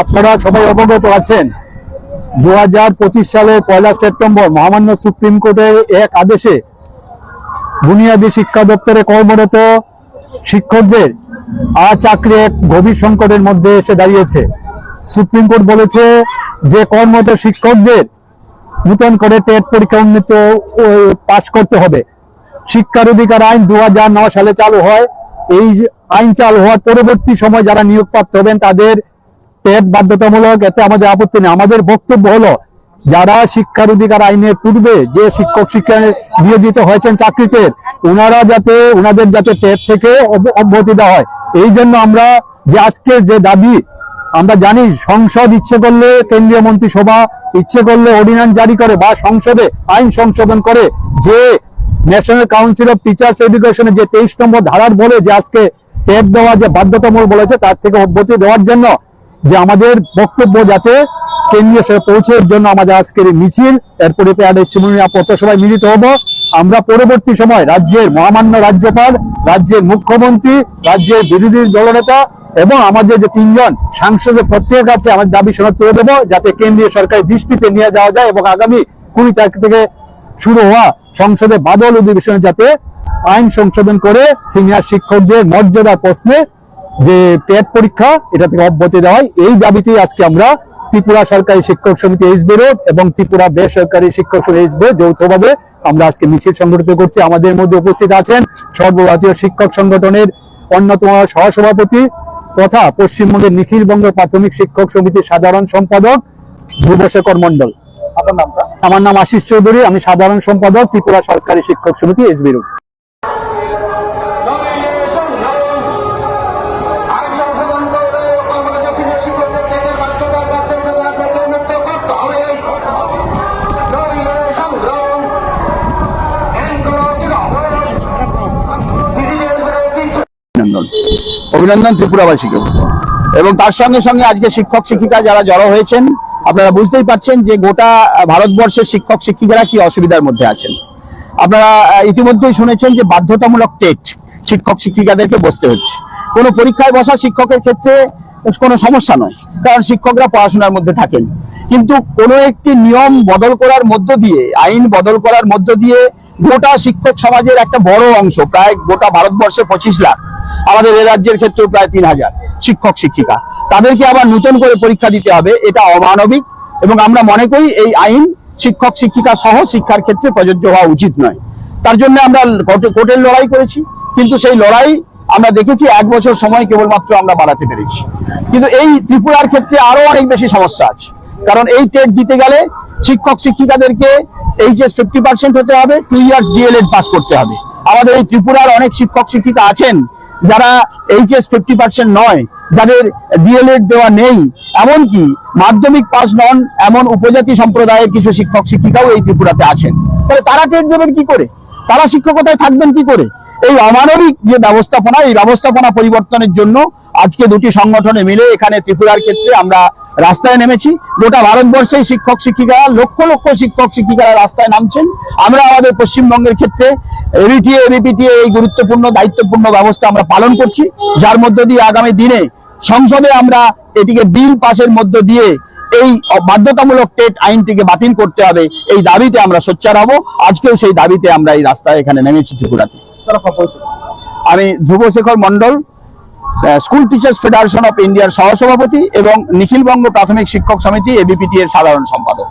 আপনারা সবাই অবগত আছেন 2025 সালের 1 সেপ্টেম্বর মহামান্য সুপ্রিম কোর্টের এক আদেশে বুনিয়াদী শিক্ষা দপ্তরে কর্মরত শিক্ষকদের চাকরি এক গভীর সংকটের মধ্যে এসে দাঁড়িয়েছে। সুপ্রিম কোর্ট বলেছে যে কর্মরত শিক্ষকদের নতুন করে টেট পরীক্ষা উন্নীত পাশ করতে হবে। শিক্ষার অধিকার আইন 2009 সালে চালু হয়। এই আইন চালু হওয়ার পরবর্তী সময় যারা নিয়োগপ্রাপ্ত হবেন তাদের টেট বাধ্যতামূলক, এতে আমাদের আপত্তি নেই। আমাদের বক্তব্য হলো যারা শিক্ষার অধিকার আইনের পূর্বে যে শিক্ষক শিক্ষায় নিয়োজিত হয়েছেন চাকরিতে ওনাদের যাতে টেট থেকে অব্যাহতি দেওয়া হয়। এই জন্য আমরা যে আজকের যে দাবি, আমরা জানি সংসদ ইচ্ছে করলে, কেন্দ্রীয় মন্ত্রিসভা ইচ্ছে করলে অর্ডিন্যান্স জারি করে বা সংসদে আইন সংশোধন করে যে ন্যাশনাল কাউন্সিল অফ টিচার্স এডুকেশনের যে 23 নম্বর ধারার বলে যে আজকে টেট দেওয়া যে বাধ্যতামূলক বলেছে তার থেকে অব্যাহতি দেওয়ার জন্য যে আমাদের বক্তব্য যাতে কেন্দ্রীয় সরকারে পৌঁছে, এর জন্য আমাদের আজকের মিছিল। এরপরে পথসভায় মিলিত হব। আমরা পরবর্তী সময় রাজ্যের মহামান্য রাজ্যপাল, রাজ্যের মুখ্যমন্ত্রী, রাজ্যের বিরোধী দলনেতা এবং আমাদের যে 3 জন সাংসদের প্রত্যেকের কাছে আমাদের দাবি সনদ তুলে দেবো যাতে কেন্দ্রীয় সরকারের দৃষ্টিতে নিয়ে যাওয়া যায় এবং আগামী 20 তারিখ থেকে শুরু হওয়া সংসদে বাদল অধিবেশনে যাতে আইন সংশোধন করে সিনিয়র শিক্ষকদের মর্যাদার প্রশ্নে যে টেট পরীক্ষা এটা থেকে অব্যাহতি দেওয়া হয়। এই দাবিতেই আজকে আমরা ত্রিপুরা সরকারি শিক্ষক সমিতি এইচবিরোড এবং ত্রিপুরা বেসরকারি শিক্ষক সমিতি এইচবিরোড যৌথভাবে আমরা আজকে মিছিল সংগঠিত করছি। আমাদের মধ্যে উপস্থিত আছেন সর্বভারতীয় শিক্ষক সংগঠনের অন্যতম সহসভাপতি তথা পশ্চিমবঙ্গের নিখিল বঙ্গ প্রাথমিক শিক্ষক সমিতির সাধারণ সম্পাদক ধ্রুবশেখর মন্ডল। আপনার নামটা? আমার নাম আশিস চৌধুরী, আমি সাধারণ সম্পাদক ত্রিপুরা সরকারি শিক্ষক সমিতি এইচবিরোড। অভিনন্দন ত্রিপুরাবাসীকে। এবং তার সঙ্গে সঙ্গে আজকে শিক্ষক শিক্ষিকা যারা জড়ো হয়েছেন, আপনারা বুঝতেই পারছেন যে গোটা ভারতবর্ষের শিক্ষক শিক্ষিকারা কি অসুবিধার মধ্যে আছেন। আপনারা ইতিমধ্যেই শুনেছেন যে বাধ্যতামূলক টেট শিক্ষক শিক্ষিকাদেরকে বসতে হচ্ছে। কোনো পরীক্ষায় বসা শিক্ষকের ক্ষেত্রে কোনো সমস্যা নয়, কারণ শিক্ষকরা পড়াশোনার মধ্যে থাকেন। কিন্তু কোনো একটি নিয়ম বদল করার মধ্য দিয়ে, আইন বদল করার মধ্য দিয়ে গোটা শিক্ষক সমাজের একটা বড় অংশ, প্রায় গোটা ভারতবর্ষে 25 লাখ, আমাদের এ রাজ্যের ক্ষেত্রে প্রায় 3000 শিক্ষক শিক্ষিকা, তাদেরকে আবার নতুন করে পরীক্ষা দিতে হবে। এটা অমানবিক এবং আমরা মনে করি এই আইন শিক্ষক শিক্ষিকা সহ শিক্ষার ক্ষেত্রে প্রযোজ্য হওয়া উচিত নয়। তার জন্য আমরা কোর্টের লড়াই করেছি, কিন্তু সেই লড়াই আমরা দেখেছি 1 বছর সময় কেবলমাত্র আমরা বাড়াতে পেরেছি। কিন্তু এই ত্রিপুরার ক্ষেত্রে আরো অনেক বেশি সমস্যা আছে, কারণ এই টেট দিতে গেলে শিক্ষক শিক্ষিকাদেরকে HS 50% হতে হবে, 2 ইয়ার্স DLED পাস করতে হবে। আমাদের এই ত্রিপুরার অনেক শিক্ষক শিক্ষিকা আছেন যারা HS 50% নয়, যাদের DLED দেওয়া নেই, এমনকি মাধ্যমিক পাস নন এমন উপজাতি সম্প্রদায়ের কিছু শিক্ষক শিক্ষিকাও এই ত্রিপুরাতে আছেন। তাহলে তারা টেট দেবেন কি করে? তারা শিক্ষকতায় থাকবেন কি করে? এই অমানবিক যে ব্যবস্থাপনা, এই ব্যবস্থাপনা পরিবর্তনের জন্য আজকে দুটি সংগঠনে মিলে এখানে ত্রিপুরার ক্ষেত্রে আমরা রাস্তায় নেমেছি। গোটা ভারতবর্ষে শিক্ষক শিক্ষিকারা, লক্ষ লক্ষ শিক্ষক শিক্ষিকারা রাস্তায় নামছেন। আমরা আমাদের পশ্চিমবঙ্গের ক্ষেত্রে ABTA ABPTA এই গুরুত্বপূর্ণ দায়িত্বপূর্ণ ব্যবস্থা আমরা পালন করছি, যার মধ্য দিয়ে আগামী দিনে সংসদে আমরা এটিকে বিল পাসের মধ্য দিয়ে এই বাধ্যতামূলক টেট আইনটিকে বাতিল করতে হবে, এই দাবিতে আমরা সোচ্চার হব। আজকেও সেই দাবিতে আমরা এই রাস্তায় এখানে নেমেছি ত্রিপুরাতে। আমি Dhrubashekhar Mondal, school teachers federation of ইন্ডিয়ার সহসভাপতি এবং নিখিল বঙ্গ প্রাথমিক শিক্ষক সমিতি ABPTA এর সাধারণ সম্পাদক।